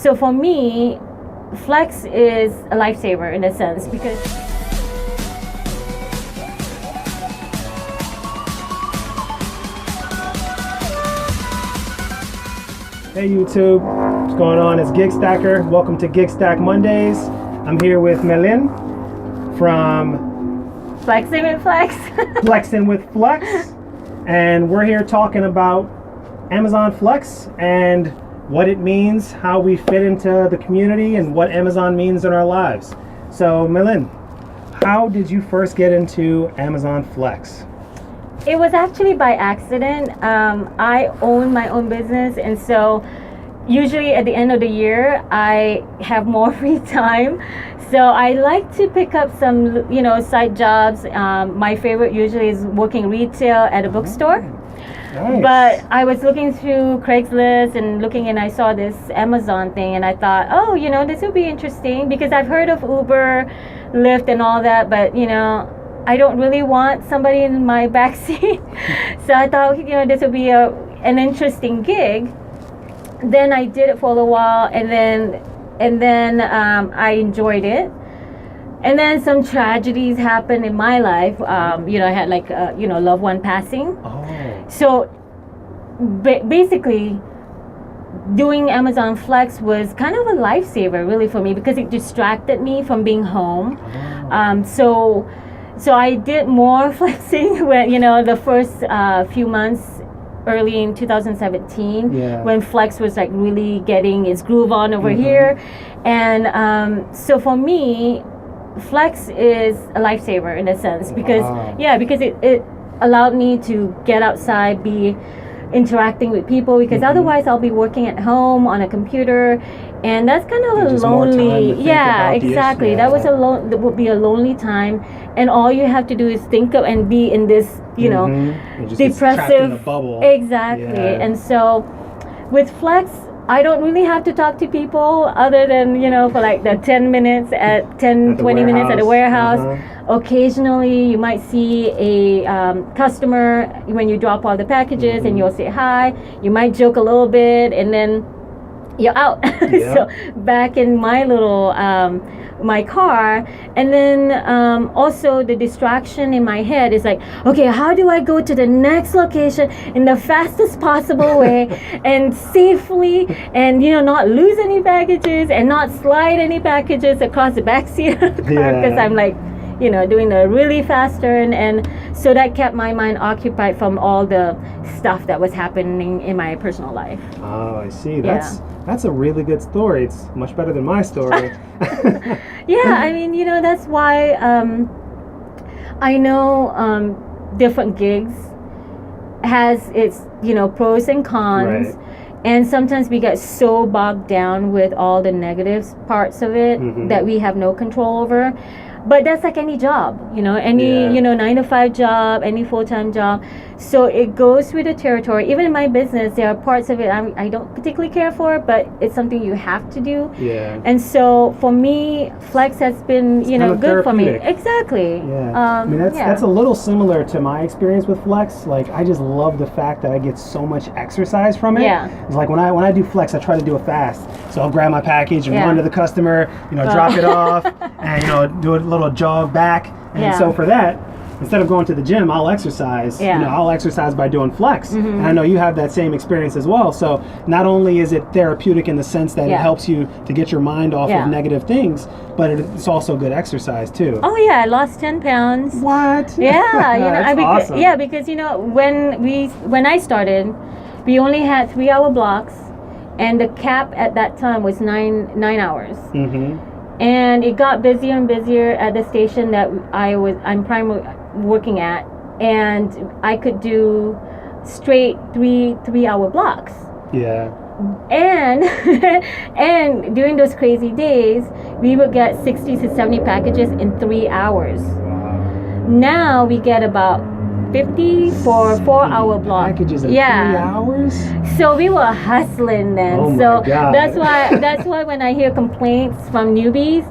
So for me, Flex is a lifesaver in a sense because Hey YouTube, what's going on? It's GigStacker. Welcome to GigStack Mondays. I'm here with Melin from Flexing with Flex. Flexing with Flex, and we're here talking about Amazon Flex and what it means, how we fit into the community, and what Amazon means in our lives. So Melin, how did you first get into Amazon Flex? It was actually by accident. I own my own business, and so usually at the end of the year, I have more free time. So I like to pick up some, side jobs. My favorite usually is working retail at a bookstore. Nice. But I was looking through Craigslist and I saw this Amazon thing, and I thought, this would be interesting because I've heard of Uber, Lyft, and all that, but I don't really want somebody in my backseat. So I thought, this would be an interesting gig. Then I did it for a little while, and then I enjoyed it. And then some tragedies happened in my life. I had loved one passing. Oh. So basically, doing Amazon Flex was kind of a lifesaver, really, for me because it distracted me from being home. Oh. So I did more flexing when, the first few months early in 2017 when Flex was like really getting its groove on over here. And so for me, Flex is a lifesaver in a sense because, because it allowed me to get outside, be interacting with people because otherwise I'll be working at home on a computer, and that's kind of a lonely. Exactly. That would be a lonely time, and all you have to do is think of and be in this, depressive in a bubble. Exactly. Yeah. And so with Flex, I don't really have to talk to people other than, for like the 10 minutes at 20 minutes at the warehouse. Occasionally, you might see a customer when you drop all the packages and you'll say hi. You might joke a little bit and then you're out. So back in my little my car, and then also the distraction in my head is like, okay, how do I go to the next location in the fastest possible way and safely, and not lose any packages and not slide any packages across the back seat of the car because I'm like doing the really fast turn, and so that kept my mind occupied from all the stuff that was happening in my personal life. Oh, I see. That's a really good story. It's much better than my story. That's why I know different gigs has its pros and cons. Right. And sometimes we get so bogged down with all the negative parts of it that we have no control over. But that's like any job, any 9-to-5 job, any full-time job. So it goes with the territory. Even in my business, there are parts of it I don't particularly care for, but it's something you have to do. Yeah. And so for me, Flex has been, good for me. Exactly. Yeah. That's a little similar to my experience with Flex. Like, I just love the fact that I get so much exercise from it. Yeah. It's like when I do Flex, I try to do it fast. So I'll grab my package and run to the customer, drop it off, and do a little jog back. And so for that, instead of going to the gym, I'll exercise. I'll exercise by doing Flex. And I know you have that same experience as well. So not only is it therapeutic in the sense that it helps you to get your mind off of negative things, but it's also good exercise too. Oh yeah, I lost 10 pounds. What? Yeah, awesome. Yeah, because when I started, we only had 3-hour blocks, and the cap at that time was 9 hours. And it got busier and busier at the station that I'm primarily working at, and I could do straight 3-hour blocks. Yeah. And and during those crazy days, we would get 60 to 70 packages in 3 hours. Wow. Now we get about 50 for 4-hour blocks. Packages in 3 hours? So we were hustling then. Oh my so God. that's why when I hear complaints from newbies,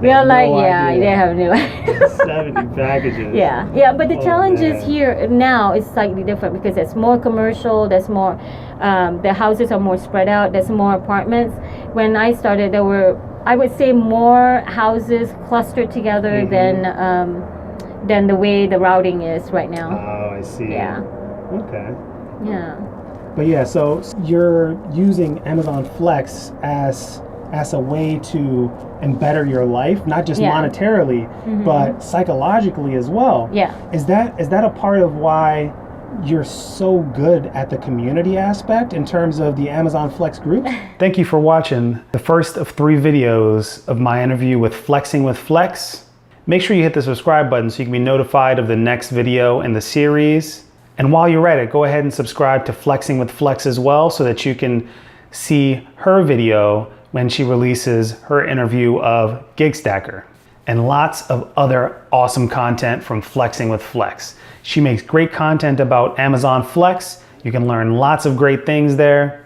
We are like, no yeah, idea. they have no idea. 70 packages. Yeah, but the Oh, challenges man. here now is slightly different because it's more commercial. There's more, the houses are more spread out. There's more apartments. When I started, there were, I would say, more houses clustered together than the way the routing is right now. Oh, I see. Yeah. Okay. Yeah. But yeah, so you're using Amazon Flex as a way to better your life, not just monetarily, but psychologically as well. Yeah. Is that a part of why you're so good at the community aspect in terms of the Amazon Flex group? Thank you for watching the first of 3 videos of my interview with Flexing with Flex. Make sure you hit the subscribe button so you can be notified of the next video in the series. And while you're at it, go ahead and subscribe to Flexing with Flex as well so that you can see her video when she releases her interview of GigStacker, and lots of other awesome content from Flexing with Flex. She makes great content about Amazon Flex. You can learn lots of great things there.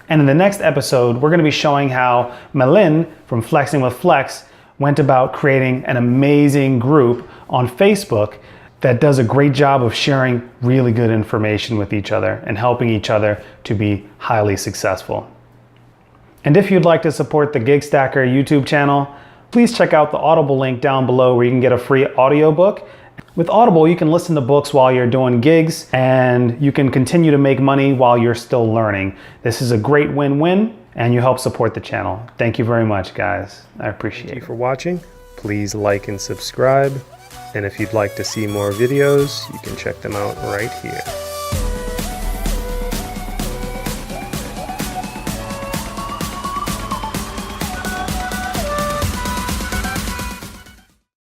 And in the next episode, we're gonna be showing how Melin from Flexing with Flex went about creating an amazing group on Facebook that does a great job of sharing really good information with each other and helping each other to be highly successful. And if you'd like to support the GigStacker YouTube channel, please check out the Audible link down below where you can get a free audiobook. With Audible, you can listen to books while you're doing gigs and you can continue to make money while you're still learning. This is a great win-win and you help support the channel. Thank you very much, guys. I appreciate it. Thank you for watching. Please like and subscribe. And if you'd like to see more videos, you can check them out right here.